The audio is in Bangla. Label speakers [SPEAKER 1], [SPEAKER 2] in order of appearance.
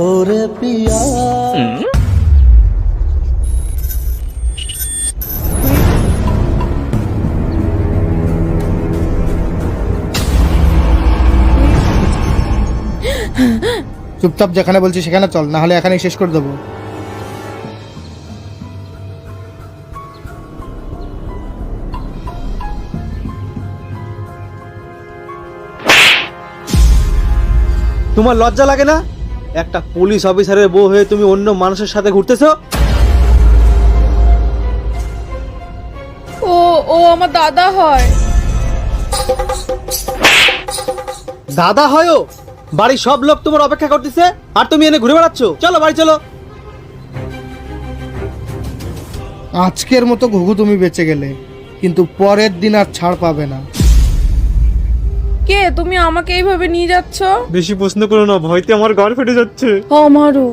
[SPEAKER 1] ওরে প্রিয়া
[SPEAKER 2] চুপচাপ যেখানে বলছি সেখানে চল, না হলে এখানেই শেষ করে দেবো।
[SPEAKER 3] তোমার লজ্জা লাগে না? একটা পুলিশ অফিসারের বউ হয়ে তুমি অন্য মানুষের সাথে ঘুরতেছো?
[SPEAKER 4] ও ও আমার দাদা হয়।
[SPEAKER 3] দাদা হয়ও? বাড়ির সব লোক তোমার অপেক্ষা করতেছে আর তুমি এনে ঘুরে বেড়াচ্ছ। চলো বাড়ি চলো।
[SPEAKER 2] আজকের মতো ঘুঘু তুমি বেঁচে গেলে, কিন্তু পরের দিন আর ছাড় পাবে না।
[SPEAKER 4] কে তুমি আমাকে এইভাবে নিয়ে যাচ্ছ?
[SPEAKER 3] বেশি প্রশ্ন করো না, ভয়তে আমার ঘর ফেটে যাচ্ছে।
[SPEAKER 4] আমারও।